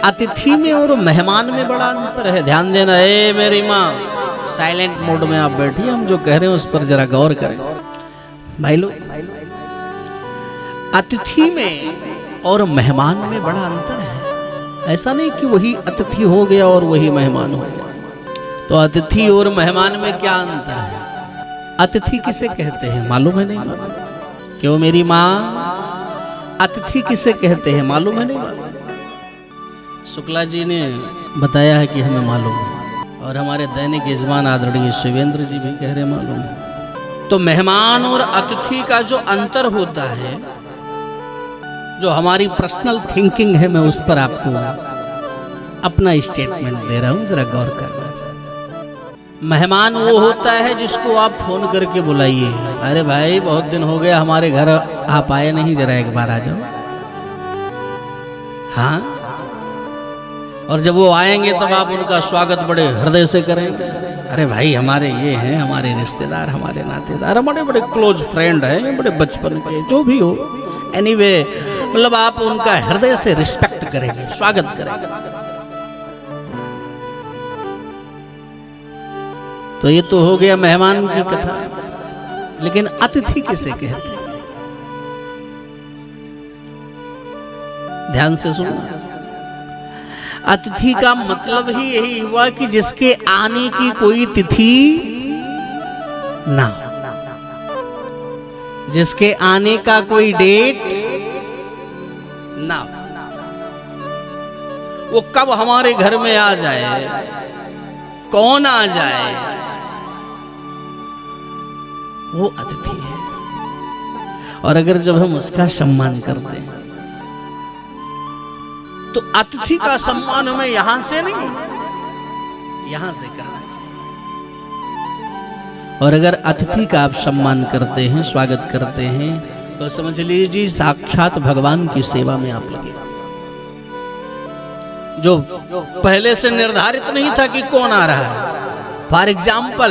अतिथि में और मेहमान में बड़ा अंतर है। ध्यान देना, ए मेरी माँ, साइलेंट मोड में आप बैठिए, हम जो कह रहे हैं उस पर जरा गौर करें भाई लोग। अतिथि में और मेहमान में बड़ा अंतर है। ऐसा नहीं कि वही अतिथि हो गया और वही मेहमान हो गया। तो अतिथि और मेहमान में क्या अंतर है? अतिथि किसे कहते हैं मालूम है? नहीं मालूम? क्यों मेरी माँ, अतिथि किसे कहते हैं मालूम है? नहीं मालूम? शुक्ला जी ने बताया है कि हमें मालूम है, और हमारे दैनिक यजमान आदरणीय शिवेंद्र जी भी कह रहे मालूम है। तो मेहमान और अतिथि का जो अंतर होता है, जो हमारी पर्सनल थिंकिंग है, मैं उस पर आपको अपना स्टेटमेंट दे रहा हूं, जरा गौर करना। मेहमान वो होता है जिसको आप फोन करके बुलाइए, अरे भाई बहुत दिन हो गया हमारे घर आप आए नहीं, जरा एक बार आ जाओ। हाँ, और जब वो आएंगे तब आप उनका स्वागत बड़े हृदय से करेंगे। अरे भाई हमारे ये हैं, हमारे रिश्तेदार, हमारे नातेदार, हमारे बड़े क्लोज फ्रेंड हैं, बड़े बचपन के, जो भी हो, एनीवे मतलब आप उनका हृदय से रिस्पेक्ट करेंगे, स्वागत करेंगे। तो ये तो हो गया मेहमान की कथा। लेकिन अतिथि किसे कहते हैं? ध्यान से सुनना। अतिथि का मतलब ही यही हुआ कि जिसके आने की कोई तिथि ना हो, जिसके आने का कोई डेट ना हो, वो कब हमारे घर में आ जाए, कौन आ जाए, वो अतिथि है। और अगर जब हम उसका सम्मान करते हैं तो अतिथि का सम्मान हमें यहां से नहीं, यहां से करना चाहिए। और अगर अतिथि का आप सम्मान करते हैं, स्वागत करते हैं, तो समझ लीजिए साक्षात भगवान की सेवा में आप लगे। जो पहले से निर्धारित नहीं था कि कौन आ रहा है। फॉर एग्जाम्पल,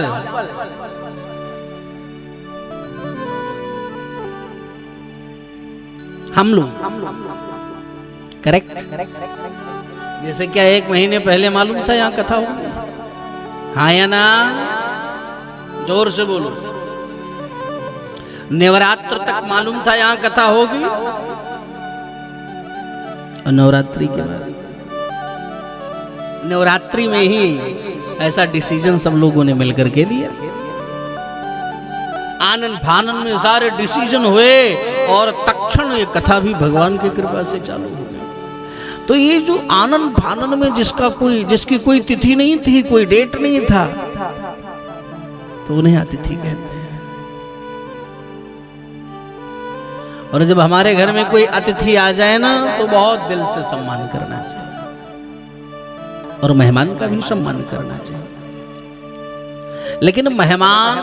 हम लोग करेक्ट, जैसे क्या 1 महीने पहले मालूम था यहाँ कथा होगी? हाँ या ना? जोर से बोलो। नवरात्र तक मालूम था यहाँ कथा होगी, और नवरात्रि के बाद, नवरात्रि में ही ऐसा डिसीजन सब लोगों ने मिलकर के लिया। आनंद फानन में सारे डिसीजन हुए और तक्षण ये कथा भी भगवान की कृपा से चालू हो गई। तो ये जो आनंद फानन में जिसकी कोई तिथि नहीं थी, कोई डेट नहीं था, तो उन्हें अतिथि कहते हैं। और जब हमारे घर में कोई अतिथि आ जाए ना, तो बहुत दिल से सम्मान करना चाहिए, और मेहमान का भी सम्मान करना चाहिए। लेकिन मेहमान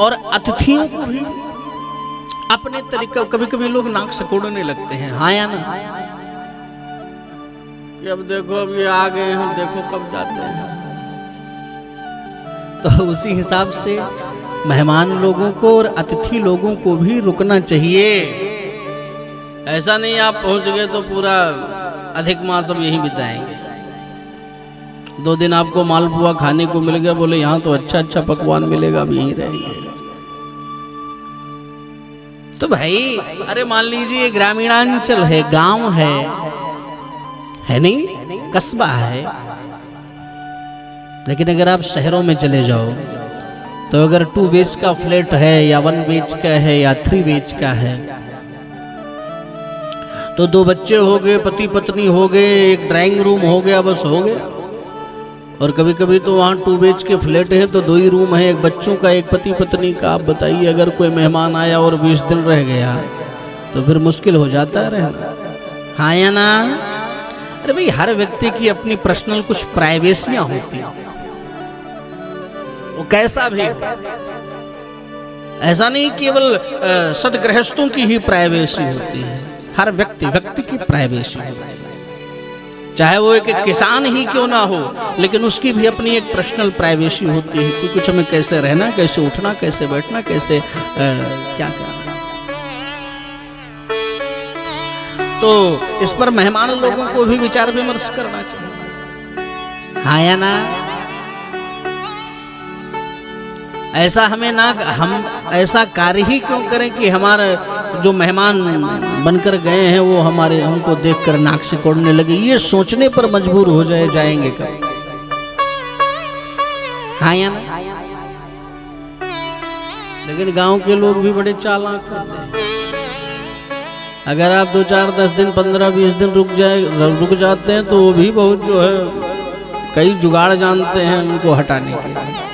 और अतिथियों को भी अपने तरीके, कभी कभी लोग नाक सिकोड़ने लगते हैं। हाँ या ना? कि अब देखो, अब ये आ गए हैं, देखो कब जाते हैं। तो उसी हिसाब से मेहमान लोगों को और अतिथि लोगों को भी रुकना चाहिए। ऐसा नहीं आप पहुंच गए तो पूरा अधिक मास सब यहीं बिताएंगे। 2 दिन आपको मालपुआ खाने को मिल गया, बोले यहाँ तो अच्छा अच्छा पकवान मिलेगा, अब यहीं रहेंगे। तो भाई, अरे मान लीजिए ग्रामीणांचल है, गांव है नहीं, कस्बा है। लेकिन अगर आप शहरों में चले जाओ, तो अगर 2 BH का फ्लैट है, या 1 BH का है, या 3 BH का है, तो 2 बच्चे हो गए, पति पत्नी हो गए, एक ड्राइंग रूम हो गया, बस हो गया। और कभी कभी तो वहाँ 2 BH के फ्लैट है तो 2 ही रूम है, एक बच्चों का, एक पति पत्नी का। आप बताइए, अगर कोई मेहमान आया और 20 दिन रह गया तो फिर मुश्किल हो जाता है रहना। हाँ या ना? अरे भाई, हर व्यक्ति की अपनी पर्सनल कुछ प्राइवेसियां होती हैं, वो कैसा भी। ऐसा नहीं केवल सदगृहस्थों की ही प्राइवेसी होती है, हर व्यक्ति की प्राइवेसी होती है। चाहे वो एक किसान ही क्यों ना हो, लेकिन उसकी भी अपनी एक पर्सनल प्राइवेसी होती है कि कुछ हमें कैसे रहना, कैसे उठना, कैसे बैठना, कैसे क्या करना। तो इस पर मेहमान लोगों को भी विचार विमर्श करना चाहिए, हाँ या ना। ऐसा हमें ना, हम ऐसा कार्य ही क्यों करें कि हमारे जो मेहमान बनकर गए हैं वो हमारे हमको देखकर नाक से कोड़ने लगे, ये सोचने पर मजबूर हो जाएंगे कब, हाँ या ना। लेकिन गांव के लोग भी बड़े चालाक होते हैं। अगर आप 2, 4, 10 दिन 15, 20 दिन रुक जाते हैं तो वो भी बहुत जो है कई जुगाड़ जानते हैं उनको हटाने के लिए।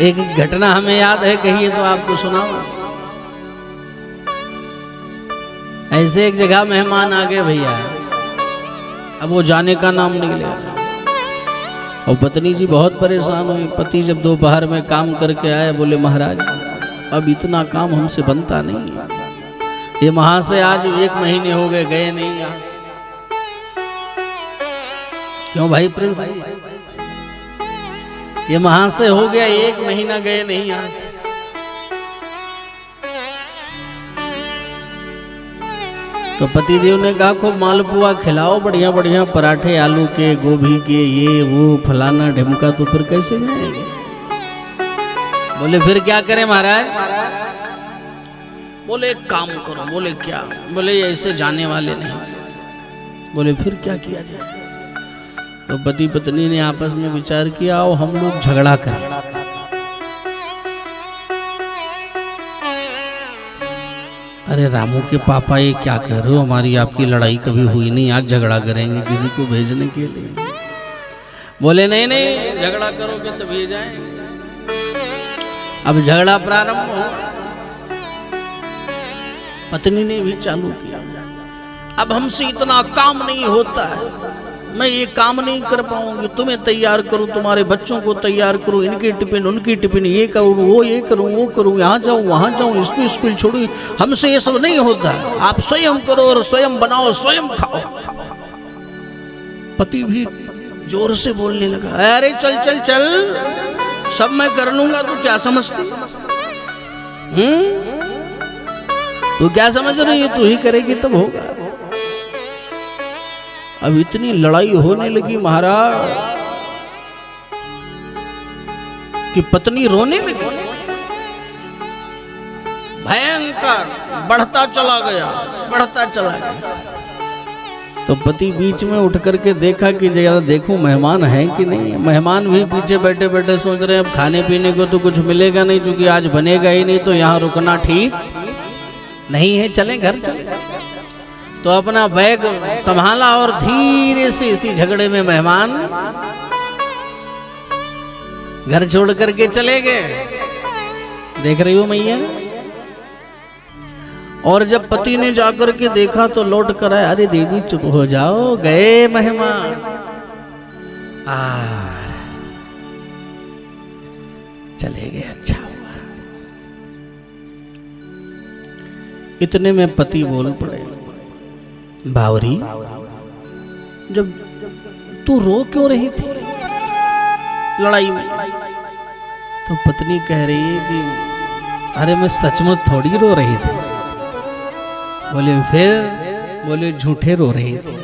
एक घटना हमें याद है, कहिए तो आपको सुनाओ। ऐसे एक जगह मेहमान आ गए भैया, अब वो जाने का नाम नहीं ले रहा और पत्नी जी बहुत परेशान हुई। पति जब दोपहर में काम करके आए, बोले महाराज अब इतना काम हमसे बनता नहीं है, ये वहां से आज 1 महीने हो गए गए नहीं यहाँ। क्यों भाई प्रिंस, ये वहां से हो गया 1 महीना गए नहीं यहाँ से। तो पतिदेव ने कहा खूब मालपुआ खिलाओ, बढ़िया बढ़िया पराठे आलू के, गोभी के, ये वो फलाना ढिमका, तो फिर कैसे जाएंगे। बोले फिर क्या करें महाराज। बोले एक काम करो। बोले क्या। बोले ऐसे जाने वाले नहीं। बोले फिर क्या किया जाए। तो पति पत्नी ने आपस में विचार किया, आओ हम लोग झगड़ा करें। अरे रामू के पापा ये क्या कह रहे हो, हमारी आपकी लड़ाई कभी हुई नहीं, आज झगड़ा करेंगे किसी को भेजने के लिए। बोले नहीं नहीं, झगड़ा करोगे तो भेज जाएंगे। अब झगड़ा प्रारंभ हो, पत्नी ने भी चालू किया, अब हमसे इतना काम नहीं होता है, मैं ये काम नहीं कर पाऊंगी, तुम्हें तैयार करूं, तुम्हारे बच्चों को तैयार करूं, इनकी टिफिन उनकी टिफिन, ये करूं वो ये करूं वो करूं, यहाँ जाऊं वहां जाऊं, इसको स्कूल छोड़ू, हमसे ये सब नहीं होता, आप स्वयं करो और स्वयं बनाओ स्वयं खाओ। पति भी जोर से बोलने लगा, अरे चल चल चल, सब मैं कर लूंगा, तू क्या समझती, तू क्या समझ रही है, तू ही करेगी तब होगा। अब इतनी लड़ाई होने लगी महाराज कि पत्नी रोने लगी, भयंकर बढ़ता चला गया। तो पति बीच में उठ करके देखा कि जरा देखूं मेहमान है कि नहीं। मेहमान भी पीछे बैठे बैठे सोच रहे हैं अब खाने पीने को तो कुछ मिलेगा नहीं, क्योंकि आज बनेगा ही नहीं, तो यहाँ रुकना ठीक नहीं है, चलें घर चले। तो अपना बैग संभाला और धीरे से इसी झगड़े में मेहमान घर छोड़ करके चले गए। देख रही हो मैया। और जब पति ने जाकर के देखा तो लौट कर आया, अरे देवी चुप हो जाओ, गए मेहमान। चले गए, अच्छा हुआ। इतने में पति बोल पड़े, बावरी जब तू रो क्यों रही थी लड़ाई में। तो पत्नी कह रही है कि अरे मैं सचमुच थोड़ी रो रही थी। बोले फिर। बोले झूठे रो रही थी।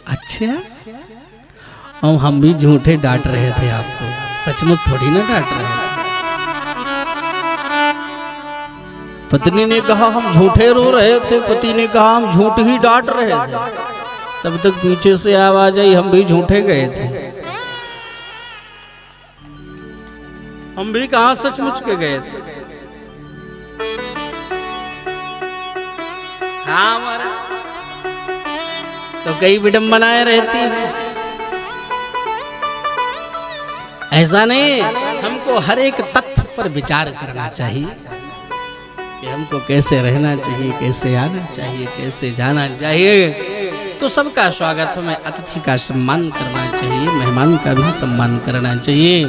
अच्छा, हम भी झूठे डांट रहे थे आपको, सचमुच थोड़ी ना डांट रहे थे। पत्नी ने कहा हम झूठे रो रहे थे, पति ने कहा हम झूठ ही डांट रहे थे। तब तक पीछे से आवाज आई, हम भी झूठे गए थे। हम भी कहां सचमुच के गए थे। हाँ हमारा तो कई विडंबनाएं रहती हैं। ऐसा नहीं, हमको हर एक तथ्य पर विचार करना चाहिए कि हमको कैसे रहना चाहिए, कैसे आना चाहिए, कैसे जाना चाहिए। तो सबका स्वागत, हमें अतिथि का सम्मान करना चाहिए, मेहमान का भी सम्मान करना चाहिए।